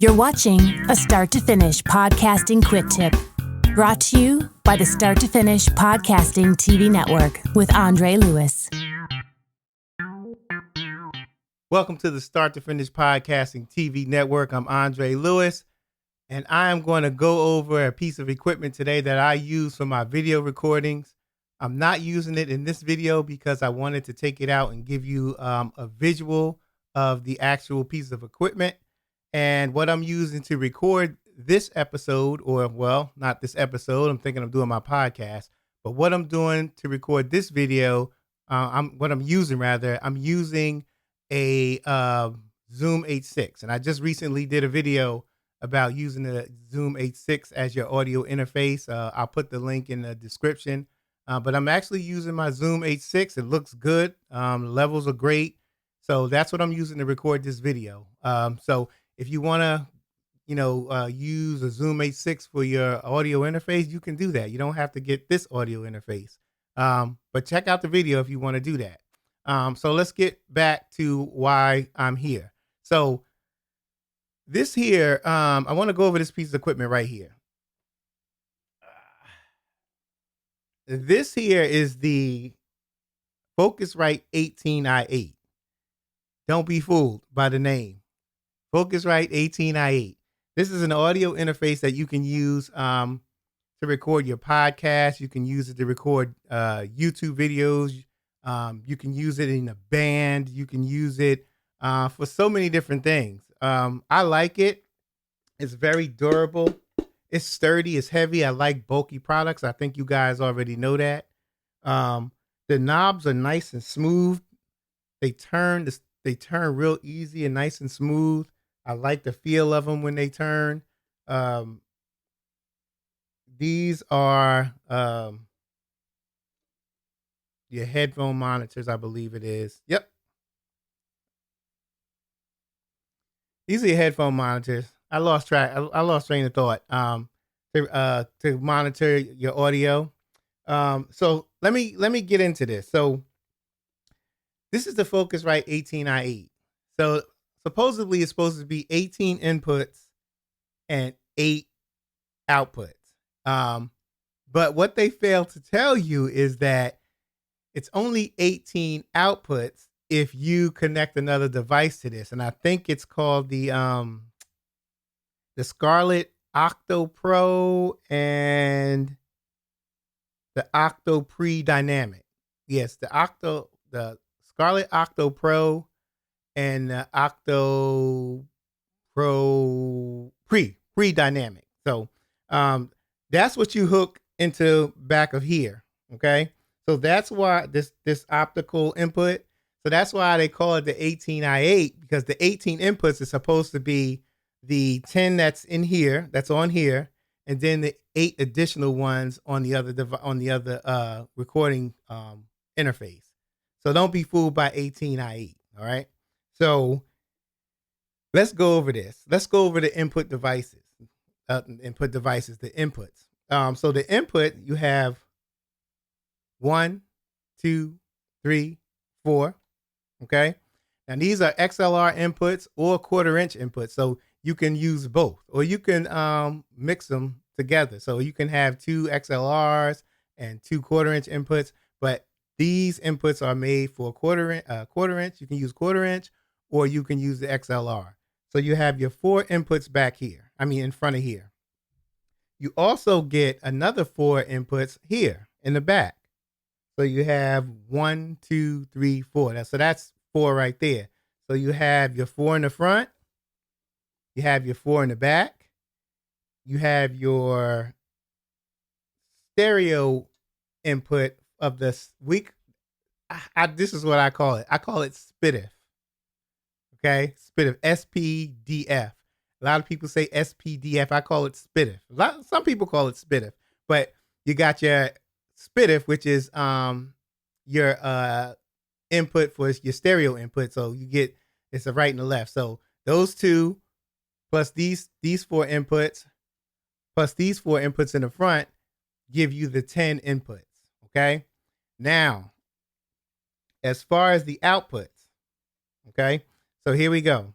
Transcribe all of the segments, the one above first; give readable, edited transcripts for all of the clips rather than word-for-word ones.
You're watching a Start to Finish Podcasting Quick Tip, brought to you by the Start to Finish Podcasting TV Network with Andre Lewis. Welcome to the Start to Finish Podcasting TV Network. I'm Andre Lewis, and I am going to go over a piece of equipment today that I use for my video recordings. I'm not using it in this video because I wanted to take it out and give you a visual of the actual piece of equipment. And what I'm using to record this episode, or well, not this episode, I'm thinking of doing my podcast, but what I'm doing to record this video, I'm using a Zoom H6. And I just recently did a video about using the Zoom H6 as your audio interface. I'll put the link in the description. But I'm actually using my Zoom H6. It looks good. Levels are great. So that's what I'm using to record this video. So if you want to, use a Zoom H6 for your audio interface, you can do that. You don't have to get this audio interface. But check out the video if you want to do that. So let's get back to why I'm here. So this here, I want to go over this piece of equipment right here. This here is the FocusRite 18i8. Don't be fooled by the name. FocusRite 18i8. This is an audio interface that you can use to record your podcast. You can use it to record YouTube videos. You can use it in a band. You can use it for so many different things. I like it. It's very durable. It's sturdy. It's heavy. I like bulky products. I think you guys already know that. The knobs are nice and smooth. They turn real easy and nice and smooth. I like the feel of them when they turn. These are your headphone monitors, I believe it is. Yep. These are your headphone monitors. I lost track. I lost train of thought. To monitor your audio. So let me get into this. So this is the FocusRite 18i8. So supposedly it's supposed to be 18 inputs and 8 outputs. But what they fail to tell you is that it's only 18 outputs if you connect another device to this. And I think it's called the Scarlett Octo Pro and the Octo Pre Dynamic. Yes, the Scarlett Octo Pro and the Octo Pro Pre Dynamic. So that's what you hook into back of here. Okay. So that's why this optical input. So that's why they call it the 18i8, because the 18 inputs is supposed to be the 10 that's in here, that's on here, and then the 8 additional ones on the other recording interface. So don't be fooled by 18i8. All right. So let's go over this. Let's go over the input devices. The inputs. So the input, you have 1, 2, 3, 4. Okay. And these are XLR inputs or 1/4 inch inputs. So you can use both, or you can mix them together. So you can have 2 XLRs and 2 1/4 inch inputs, but these inputs are made for 1/4 inch. You can use 1/4 inch, or you can use the XLR. So you have your 4 inputs back here. In front of here. You also get another 4 inputs here in the back. So you have 1, 2, 3, 4. So that's 4 right there. So you have your 4 in the front. You have your 4 in the back. You have your stereo input of this week. This is what I call it. I call it SPDIF. Okay, SPDIF, SPDF. A lot of people say SPDF. I call it SPDIF. Some people call it SPDIF, but you got your SPDIF, which is your input for your stereo input. So you get, it's a right and a left. So those 2 plus these 4 inputs plus these 4 inputs in the front give you the 10 inputs. Okay. Now, as far as the outputs, okay, so here we go.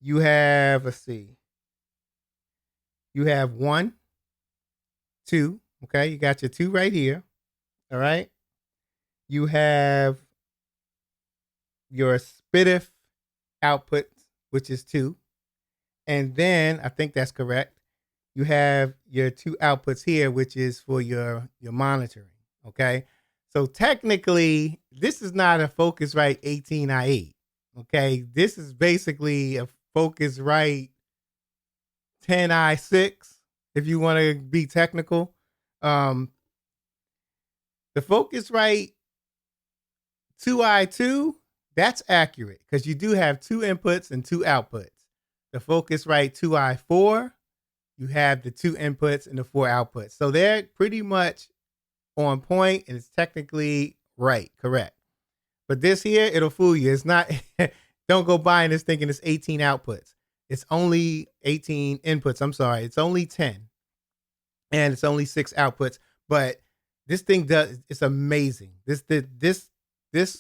You have, let's see, You have 1, 2. Okay, you got your 2 right here. All right. You have your SPDIF output, which is 2. And then I think that's correct. You have your 2 outputs here, which is for your monitoring. Okay. So technically, this is not a Focusrite 18i8. Okay. This is basically a Focusrite 10i6, if you want to be technical. Um, the Focusrite 2i2, that's accurate because you do have 2 inputs and 2 outputs. The Focusrite 2i4, you have the 2 inputs and the 4 outputs. So they're pretty much on point and it's technically right, correct. But this here, it'll fool you. It's not, don't go buying this thinking it's 18 outputs. It's only 18 inputs. I'm sorry. It's only 10 and it's only 6 outputs. But this thing it's amazing. This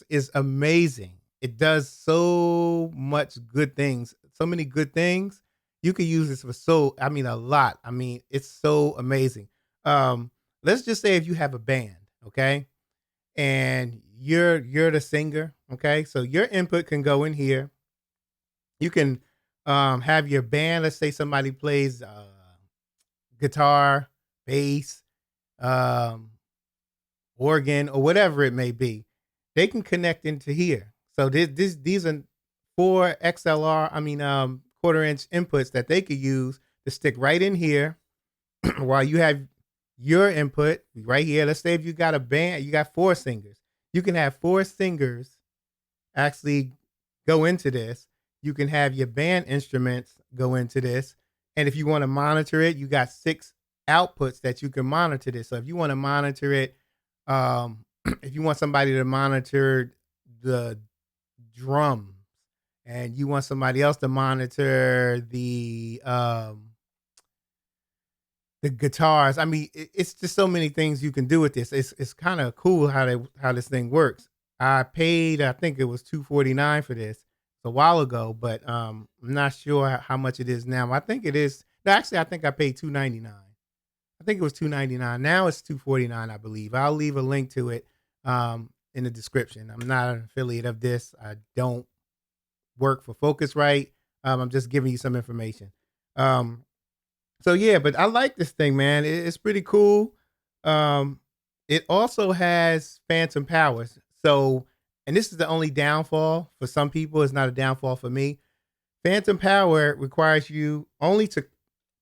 is amazing. It does so much good things, so many good things. You can use this for a lot. I mean, it's so amazing. Let's just say if you have a band, okay, and you're the singer, okay, so your input can go in here. You can have your band. Let's say somebody plays guitar, bass, organ, or whatever it may be. They can connect into here. So these are 4 XLR, quarter-inch inputs that they could use to stick right in here while you have your input right here. Let's say if you got a band, you got 4 singers. You can have 4 singers actually go into this. You can have your band instruments go into this. And if you want to monitor it, you got 6 outputs that you can monitor this. So if you want to monitor it, if you want somebody to monitor the drums and you want somebody else to monitor the guitars, I mean, it's just so many things you can do with this. It's kind of cool how this thing works. I paid, I think it was $249 for this a while ago, but I'm not sure how much it is now. I think it is. No, actually, I think I paid $299. I think it was $299. Now it's $249, I believe. I'll leave a link to it in the description. I'm not an affiliate of this. I don't work for Focusrite. I'm just giving you some information. So yeah, but I like this thing, man. It's pretty cool. It also has phantom powers. So, and this is the only downfall for some people. It's not a downfall for me. Phantom power requires you only to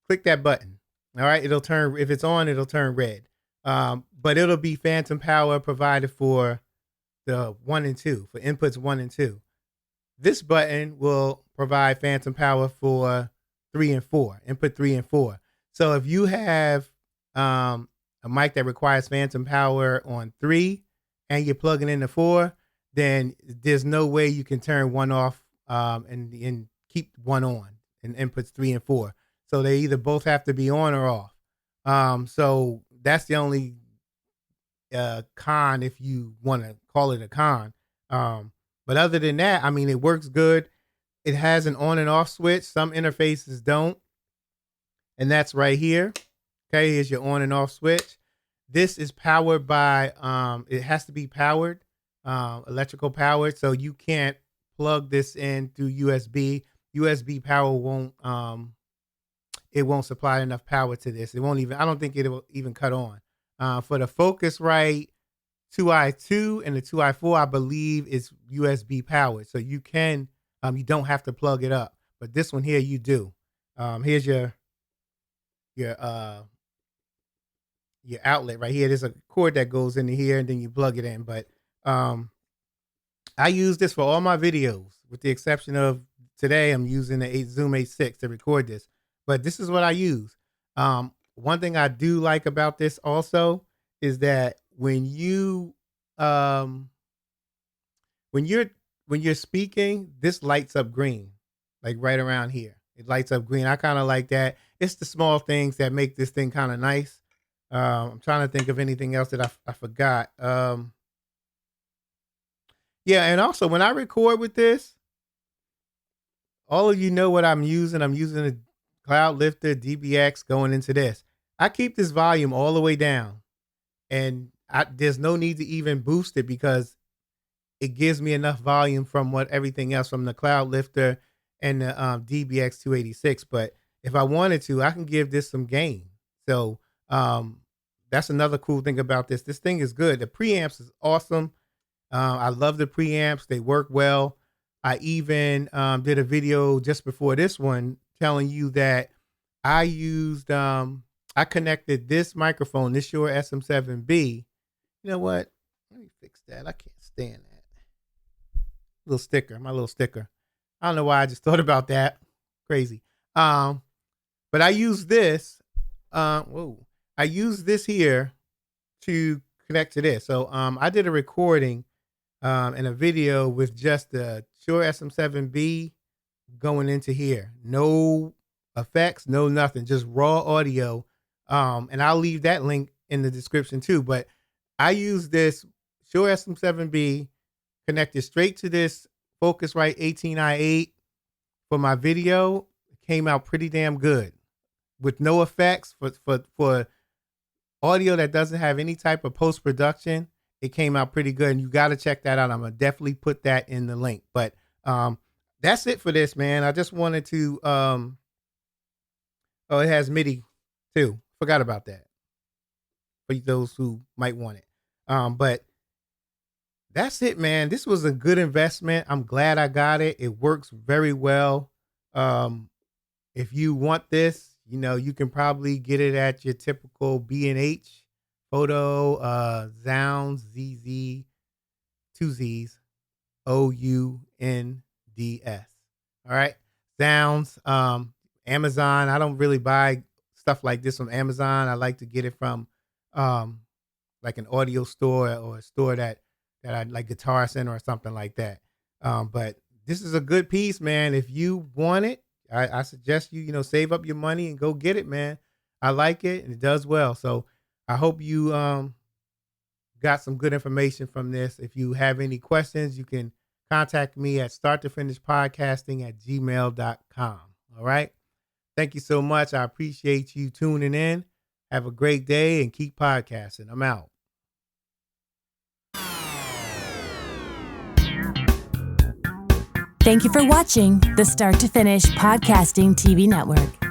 click that button. All right, it'll turn, if it's on, it'll turn red. But it'll be phantom power provided for the 1 and 2, for inputs 1 and 2. This button will provide phantom power for 3 and 4, input 3 and 4. So if you have a mic that requires phantom power on 3 and you're plugging in the 4, then there's no way you can turn 1 off and keep 1 on in inputs 3 and 4. So they either both have to be on or off. So that's the only con, if you want to call it a con. But other than that, I mean, it works good. It has an on and off switch. Some interfaces don't. And that's right here. Okay, here's your on and off switch. This is powered by, it has to be powered, electrical powered. So you can't plug this in through USB. USB power won't, it won't supply enough power to this. It won't even, I don't think it will even cut on. For the Focusrite 2i2 and the 2i4, I believe is USB powered. So you can, you don't have to plug it up. But this one here, you do. Here's your outlet right here. There's a cord that goes into here and then you plug it in. But I use this for all my videos, with the exception of today. I'm using the Zoom H6 to record this. But this is what I use. One thing I do like about this also is that when you're speaking, this lights up green, like right around here. It lights up green. I kind of like that. It's the small things that make this thing kind of nice. I'm trying to think of anything else that I forgot. Yeah, and also when I record with this, all of you know what I'm using. I'm using a Cloud Lifter DBX going into this. I keep this volume all the way down, and there's no need to even boost it because it gives me enough volume from what everything else from the Cloud Lifter and the DBX 286. But if I wanted to, I can give this some gain. So that's another cool thing about this. This thing is good. The preamps is awesome. I love the preamps. They work well. I even did a video just before this one telling you that I used, I connected this microphone, this Shure SM7B. You know what? Let me fix that. I can't stand that. Little sticker, my little sticker. I don't know why I just thought about that. Crazy. But I use this. I use this here to connect to this. So I did a recording and a video with just the Shure SM7B going into here. No effects, no nothing, just raw audio. And I'll leave that link in the description too. But I use this Shure SM7B connected straight to this FocusRite 18i8 for my video. It came out pretty damn good with no effects for audio that doesn't have any type of post-production. It came out pretty good, and you got to check that out. I'm gonna definitely put that in the link. But that's it for this, man. I just wanted to oh, it has MIDI too. Forgot about that for those who might want it. But that's it, man. This was a good investment. I'm glad I got it. It works very well. If you want this, you know, you can probably get it at your typical B&H, Photo, Zounds, ZZ, 2 Z's, OUNDS. All right. Zounds, Amazon. I don't really buy stuff like this from Amazon. I like to get it from like an audio store or a store that I like, Guitar Center or something like that. But this is a good piece, man. If you want it, I suggest you save up your money and go get it, man. I like it and it does well. So I hope you got some good information from this. If you have any questions, you can contact me at starttofinishpodcasting@gmail.com. All right. Thank you so much. I appreciate you tuning in. Have a great day and keep podcasting. I'm out. Thank you for watching the Start to Finish Podcasting TV Network.